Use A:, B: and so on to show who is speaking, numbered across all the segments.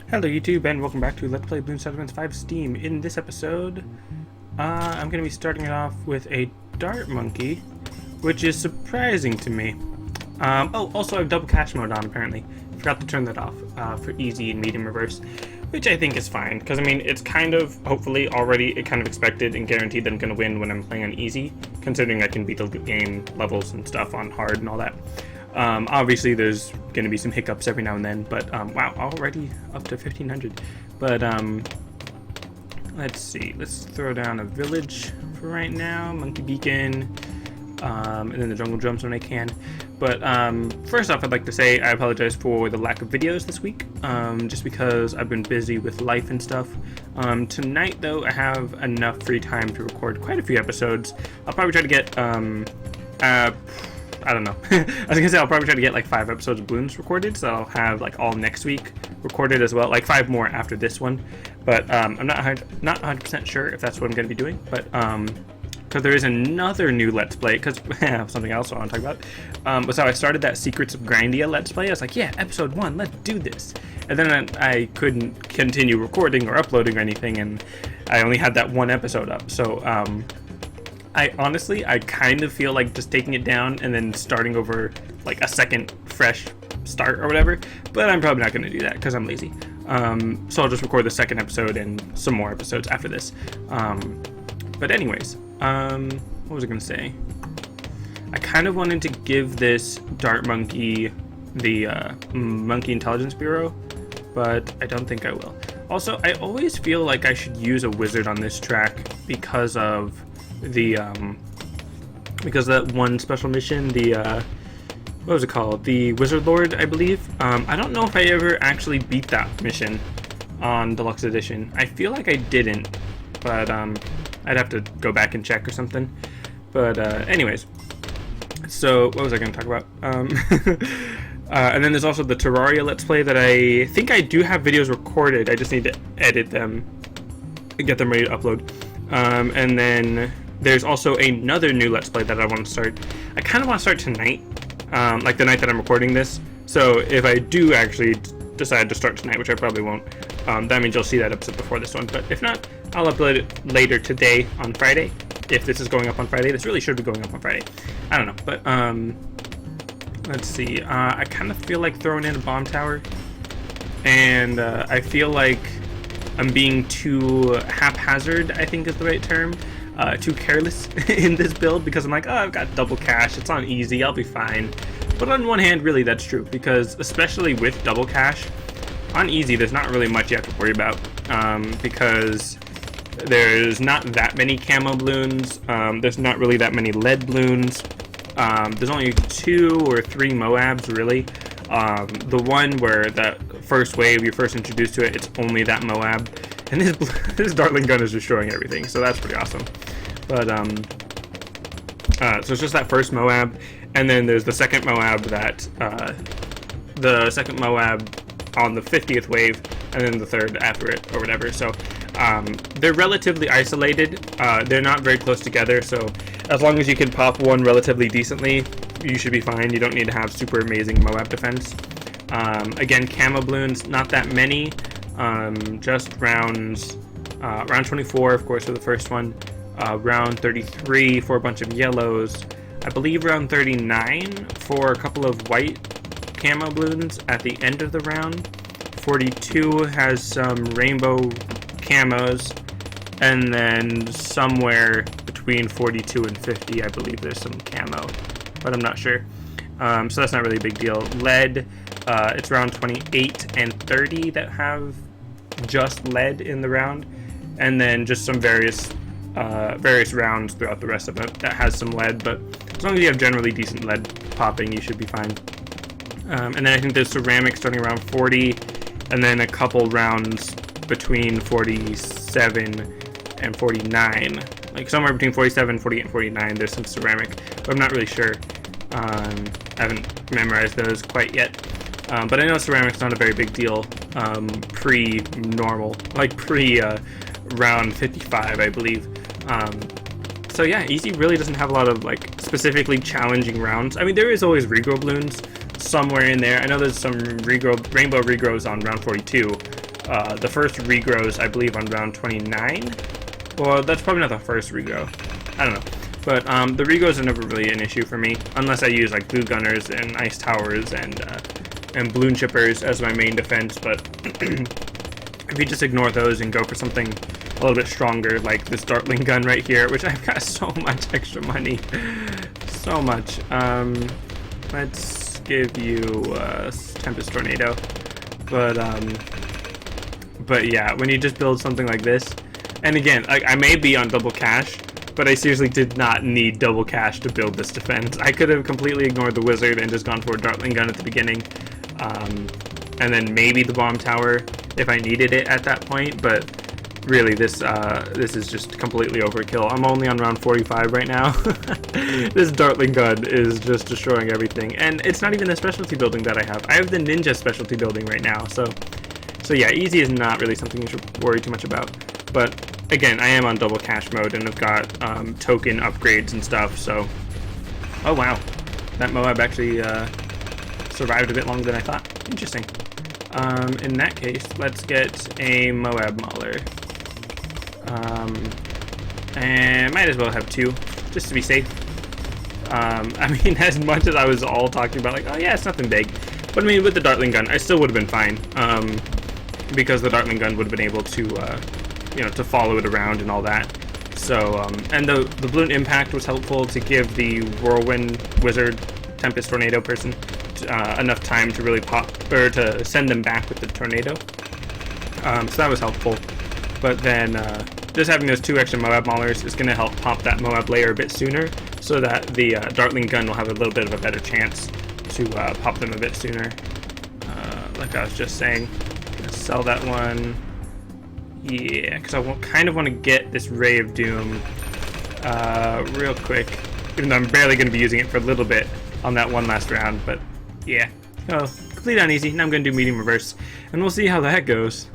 A: Hello YouTube and welcome back to Let's Play Bloons BTD5 Steam. In this episode, I'm going to be starting it off with a dart monkey, which is surprising to me. Oh, also I have double cache mode on apparently. Forgot to turn that off for easy and medium reverse, which I think is fine, because I mean, it's kind of, hopefully, already kind of expected and guaranteed that I'm going to win when I'm playing on easy, considering I can beat the game levels and stuff on hard and all that. Obviously there's going to be some hiccups every now and then, but wow, already up to 1500. But let's see, let's throw down a village for right now, monkey beacon, and then the jungle drums when I can. But first off, I'd like to say I apologize for the lack of videos this week, just because I've been busy with life and stuff. Tonight though, I have enough free time to record quite a few episodes. I'll probably try to get I don't know. I was gonna say I'll probably try to get like 5 episodes of Bloons recorded, so I'll have like all next week recorded as well, like 5 more after this one. But I'm not 100% sure if that's what I'm gonna be doing. But because there is another new Let's Play, because something else I want to talk about. Was how I started that Secrets of Grindia Let's Play. I was like, yeah, episode 1, let's do this. And then I couldn't continue recording or uploading or anything, and I only had that 1 episode up. So I kind of feel like just taking it down and then starting over like a second fresh start or whatever, but I'm probably not going to do that because I'm lazy. So I'll just record the second episode and some more episodes after this. But anyways, what was I going to say? I kind of wanted to give this dart monkey the Monkey Intelligence Bureau, but I don't think I will. Also, I always feel like I should use a wizard on this track because of that one special mission, the what was it called, the Wizard Lord, I believe. I don't know if I ever actually beat that mission on Deluxe Edition. I feel like I didn't, but I'd have to go back and check or something. But anyways, so what was I going to talk about? And then there's also the Terraria Let's Play that I think I do have videos recorded. I just need to edit them and get them ready to upload. And then there's also another new Let's Play that I want to start. I kind of want to start tonight, like the night that I'm recording this. So if I do actually decide to start tonight, which I probably won't, that means you'll see that episode before this one. But if not, I'll upload it later today on Friday. If this is going up on Friday, this really should be going up on Friday. I don't know, but let's see. I kind of feel like throwing in a bomb tower, and I feel like I'm being too haphazard, I think is the right term. Too careless in this build, because I'm like, oh, I've got double cache, it's on easy, I'll be fine. But on one hand, really that's true, because especially with double cache, on easy there's not really much you have to worry about, because there's not that many camo balloons, there's not really that many lead balloons, there's only 2 or 3 Moabs really. The one where the first wave, you're first introduced to it, it's only that Moab, and this Dartling gun is destroying everything, so that's pretty awesome. But so it's just that first Moab, and then there's the second Moab that on the 50th wave, and then the third after it or whatever. So they're relatively isolated. They're not very close together, so as long as you can pop one relatively decently, you should be fine. You don't need to have super amazing Moab defense. Again, camo balloons, not that many. Just round 24, of course, for the first one. Round 33 for a bunch of yellows. I believe round 39 for a couple of white camo balloons at the end of the round. 42 has some rainbow camos, and then somewhere between 42 and 50, I believe there's some camo, but I'm not sure. So that's not really a big deal. Lead, it's round 28 and 30 that have just lead in the round, and then just some various rounds throughout the rest of it that has some lead, but as long as you have generally decent lead popping, you should be fine. And then I think there's ceramic starting around 40, and then a couple rounds between 47 and 49, like somewhere between 47, 48, and 49 there's some ceramic, but I'm not really sure. I haven't memorized those quite yet, but I know ceramic's not a very big deal pre-normal, like round 55, I believe. So yeah, easy really doesn't have a lot of like specifically challenging rounds. I mean, there is always regrow balloons somewhere in there. I know there's some rainbow regrows on round 42, The first regrows, I believe, on round 29. Well, that's probably not the first regrow. I don't know. But the regrows are never really an issue for me, unless I use like blue gunners and ice towers and balloon chippers as my main defense. But if you just ignore those and go for something a little bit stronger, like this Dartling gun right here, which I've got so much extra money, so much. Let's give you Tempest Tornado. But yeah, when you just build something like this, and again, like I may be on double cash, but I seriously did not need double cash to build this defense. I could have completely ignored the wizard and just gone for a Dartling gun at the beginning, and then maybe the bomb tower if I needed it at that point. But really, this is just completely overkill. I'm only on round 45 right now. This Dartling gun is just destroying everything, and it's not even the specialty building that I have. I have the ninja specialty building right now, so yeah, easy is not really something you should worry too much about. But again, I am on double cash mode and I've got token upgrades and stuff, so... Oh wow, that Moab actually survived a bit longer than I thought. Interesting. In that case, let's get a Moab Mauler. And might as well have 2, just to be safe. I mean, as much as I was all talking about, like, oh yeah, it's nothing big. But I mean, with the Dartling gun, I still would have been fine. Because the Dartling gun would have been able to, you know, to follow it around and all that. So, and the balloon impact was helpful to give the Whirlwind Wizard Tempest Tornado person enough time to really pop, or to send them back with the tornado. So that was helpful. But then, just having those 2 extra Moab Maulers is going to help pop that Moab layer a bit sooner, so that the Dartling gun will have a little bit of a better chance to pop them a bit sooner. Like I was just saying. Sell that one. Yeah, because I kind of want to get this Ray of Doom real quick. Even though I'm barely going to be using it for a little bit on that one last round. But yeah. Oh, complete on easy. Now I'm going to do medium reverse. And we'll see how that goes.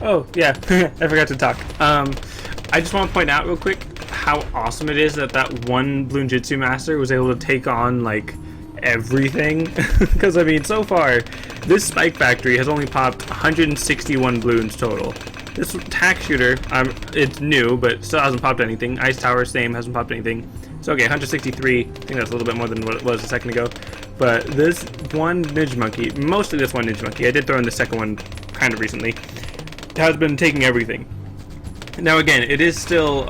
A: Oh, yeah, I forgot to talk. I just want to point out real quick how awesome it is that that one Bloon Jitsu Master was able to take on, like, everything. Because, I mean, so far, this Spike Factory has only popped 161 Bloons total. This tack shooter, it's new, but still hasn't popped anything. Ice Tower, same, hasn't popped anything. So, okay, 163. I think that's a little bit more than what it was a second ago. But this one Ninja Monkey, mostly this one Ninja Monkey, I did throw in the second one kind of recently, has been taking everything. Now again, it is still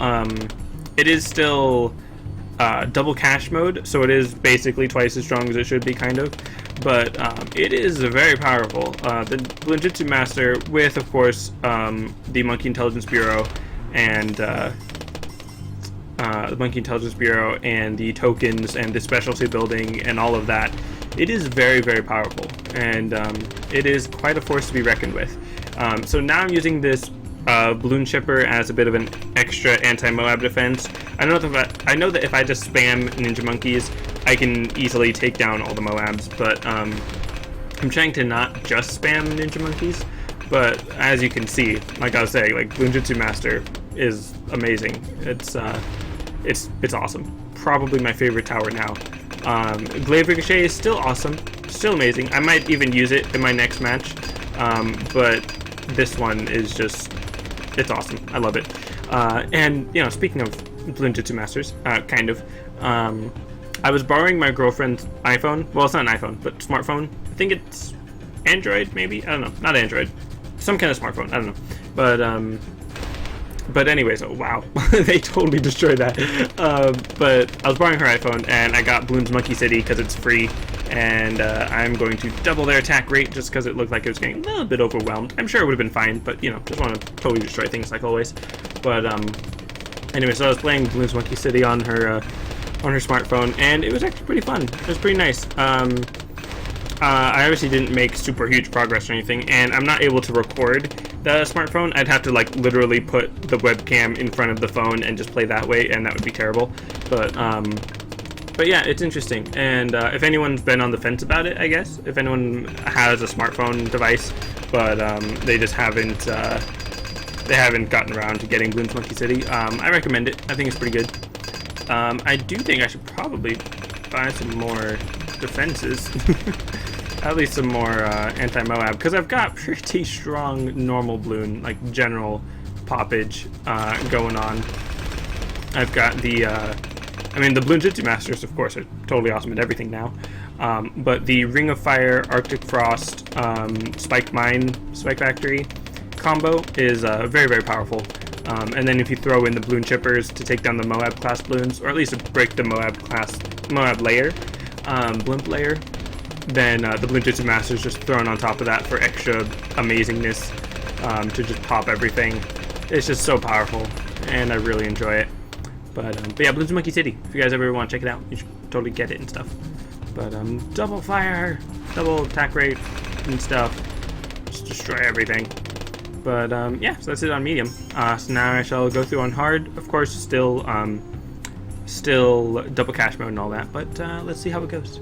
A: double cash mode, so it is basically twice as strong as it should be, kind of. But it is very powerful. The Bloon Jitsu Master, with of course the Monkey Intelligence Bureau and the Monkey Intelligence Bureau and the tokens and the specialty building and all of that, it is very, very powerful, and it is quite a force to be reckoned with. So now I'm using this balloon chipper as a bit of an extra anti-Moab defense. I know that if I just spam Ninja Monkeys, I can easily take down all the Moabs, but I'm trying to not just spam Ninja Monkeys. But as you can see, like I was saying, like Bloon Jitsu Master is amazing. It's awesome. Probably my favorite tower now. Glaive Ricochet is still awesome, still amazing. I might even use it in my next match, but this one is just it's awesome. I love it. And you know, speaking of Bloons Jutsu Masters, kind of, I was borrowing my girlfriend's iPhone. Well, it's not an iPhone, but smartphone. I think it's Android, maybe. I don't know. Not Android. Some kind of smartphone. I don't know. But anyways, oh wow, they totally destroyed that. But I was borrowing her iPhone, and I got Bloons Monkey City because it's free, and I'm going to double their attack rate just because it looked like it was getting a little bit overwhelmed. I'm sure it would have been fine, but you know, just want to totally destroy things like always. But anyway, so I was playing Bloons Monkey City on her smartphone, and it was actually pretty fun. It was pretty nice. I obviously didn't make super huge progress or anything, and I'm not able to record the smartphone. I'd have to like literally put the webcam in front of the phone and just play that way, and that would be terrible. But yeah, it's interesting. And if anyone's been on the fence about it, I guess if anyone has a smartphone device, but they just haven't gotten around to getting Bloons Monkey City, I recommend it. I think it's pretty good. I do think I should probably buy some more defenses. At least some more anti-Moab, because I've got pretty strong normal Bloon, like general poppage going on. I've got the, I mean, the Bloons Jutsu Masters, of course, are totally awesome at everything now. But the Ring of Fire, Arctic Frost, Spike Mine, Spike Factory combo is very, very powerful. And then if you throw in the Bloon Chippers to take down the Moab class Bloons, or at least break the Moab layer, Blimp layer, then the Bloons Jutsu Masters just thrown on top of that for extra amazingness, to just pop everything. It's just so powerful, and I really enjoy it. But yeah, Bloons Monkey City. If you guys ever want to check it out, you should totally get it and stuff. But double fire, double attack rate and stuff. Just destroy everything. But yeah, so that's it on medium. So now I shall go through on hard. Of course, still double cash mode and all that. But let's see how it goes.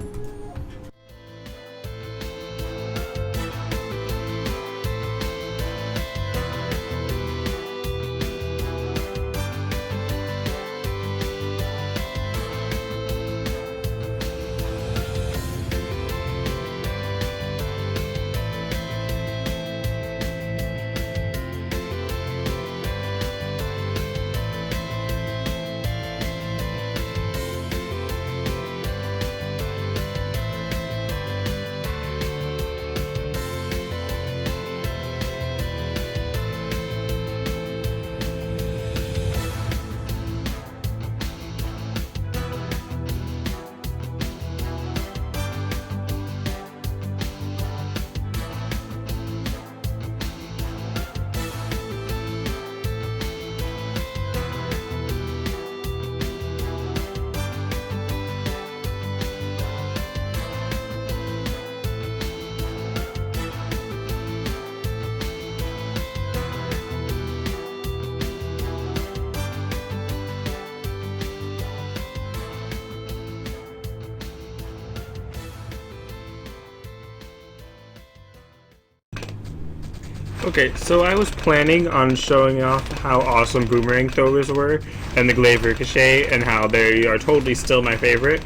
A: Okay, so I was planning on showing off how awesome boomerang throwers were, and the glaive ricochet, and how they are totally still my favorite.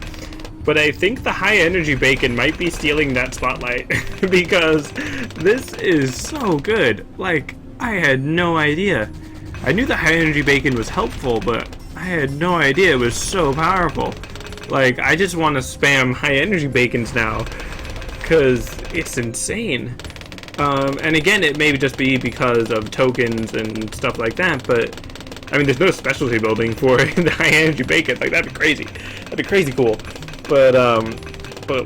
A: But I think the high energy bacon might be stealing that spotlight, because this is so good. Like, I had no idea. I knew the high energy bacon was helpful, but I had no idea it was so powerful. Like, I just want to spam high energy bacons now, because it's insane. And again, it may just be because of tokens and stuff like that, but I mean, there's no specialty building for the high energy bacon. Like, that'd be crazy. That'd be crazy cool. But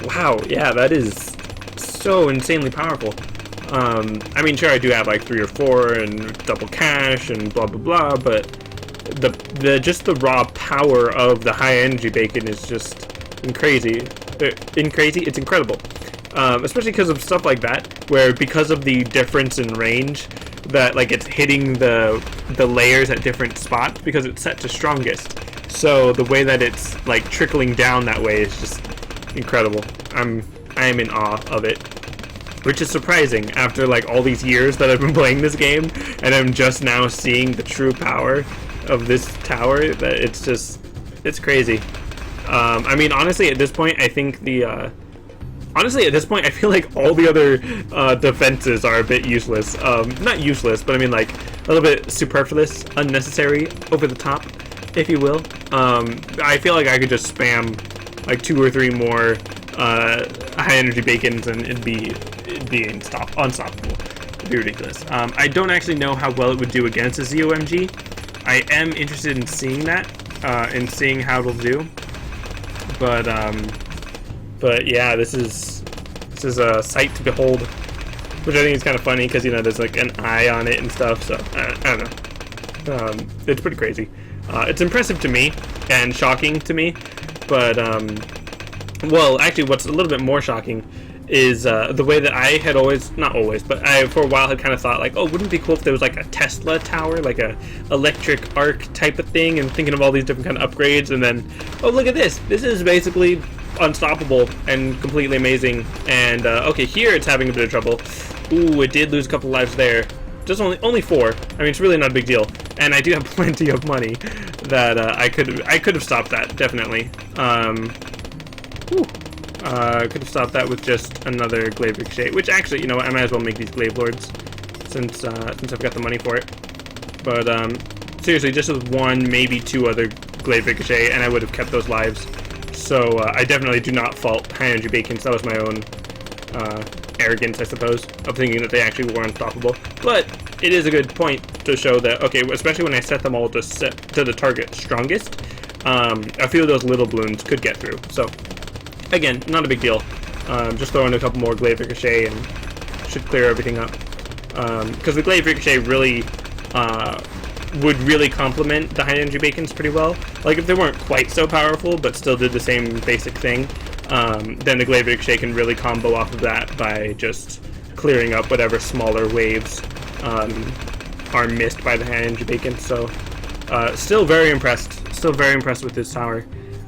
A: wow, yeah, that is so insanely powerful. I mean, sure, I do have like 3 or 4 and double cash and blah blah blah, but just the raw power of the high energy bacon is just crazy. It's incredible. Especially because of stuff like that, where because of the difference in range, that like it's hitting the layers at different spots because it's set to strongest. So the way that it's like trickling down that way is just incredible. I am in awe of it, which is surprising after like all these years that I've been playing this game, and I'm just now seeing the true power of this tower. That it's crazy. I mean, honestly, at this point, I think Honestly, at this point, I feel like all the other defenses are a bit useless. Not useless, but I mean like a little bit superfluous, unnecessary, over the top, if you will. I feel like I could just spam like 2 or 3 more high energy bacons and it'd be unstoppable. It'd be ridiculous. I don't actually know how well it would do against a ZOMG. I am interested in seeing that, and seeing how it'll do. But yeah, this is a sight to behold, which I think is kind of funny because, you know, there's like an eye on it and stuff. So I don't know. It's pretty crazy. It's impressive to me and shocking to me, but well, actually, what's a little bit more shocking is the way that I had always, not always, but I for a while had kind of thought like, oh, wouldn't it be cool if there was like a Tesla tower, like a electric arc type of thing, and thinking of all these different kind of upgrades, and then, oh, look at this. This is basically unstoppable and completely amazing. And okay, here it's having a bit of trouble. Ooh, it did lose a couple lives there. Just only 4. I mean, it's really not a big deal. And I do have plenty of money that I could have stopped that, definitely. Could have stopped that with just another Glaive Ricochet, which actually, you know what, I might as well make these Glaive Lords since I've got the money for it. But seriously, just with 1, maybe 2 other Glaive Ricochet, and I would have kept those lives. So I definitely do not fault high energy bacons. That was my own arrogance, I suppose, of thinking that they actually were unstoppable. But it is a good point to show that, okay, especially when I set them all to the target strongest, a few of those little Bloons could get through. So again, not a big deal. Just throw in a couple more Glaive Ricochet and should clear everything up. Because the Glaive Ricochet really would really complement the high energy bacons pretty well. Like if they weren't quite so powerful but still did the same basic thing, then the Glaive Ricochet can really combo off of that by just clearing up whatever smaller waves are missed by the high energy bacon. So still very impressed with this tower.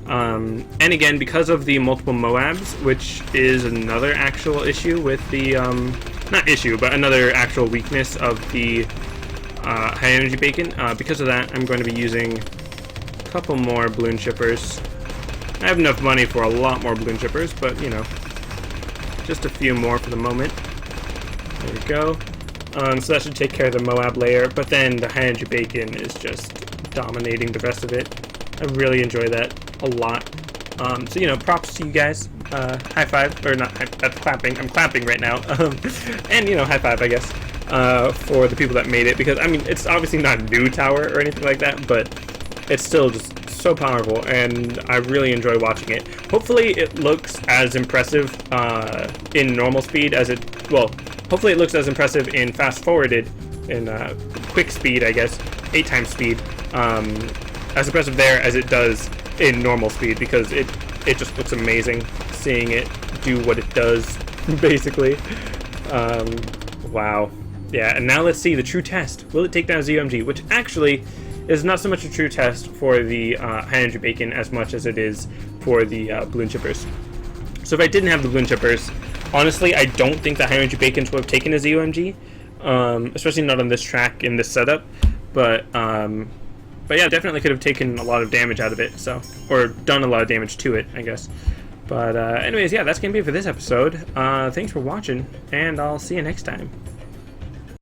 A: And again, because of the multiple Moabs, which is another actual issue with the not issue, but another actual weakness of the high energy bacon. Because of that, I'm going to be using a couple more balloon shippers. I have enough money for a lot more balloon shippers, but you know, just a few more for the moment. There we go. So that should take care of the Moab layer, but then the high energy bacon is just dominating the rest of it. I really enjoy that a lot. So you know, props to you guys. High five, or not? That's clapping. I'm clapping right now. And you know, high five, I guess, for the people that made it, because I mean, it's obviously not a new tower or anything like that, but it's still just so powerful, and I really enjoy watching it. Hopefully, it looks as impressive in normal speed as it. Well, hopefully, it looks as impressive in fast forwarded, in quick speed, I guess, 8 times speed. As impressive there as it does in normal speed, because it just looks amazing seeing it do what it does, basically. Wow. Yeah, and now let's see the true test. Will it take down ZOMG? Which actually is not so much a true test for the high energy bacon as much as it is for the balloon chippers. So if I didn't have the balloon chippers, honestly, I don't think the high energy bacons would have taken a ZOMG, especially not on this track in this setup. But yeah, definitely could have taken a lot of damage out of it, so, or done a lot of damage to it, I guess. But anyways, yeah, that's gonna be it for this episode. Thanks for watching, and I'll see you next time.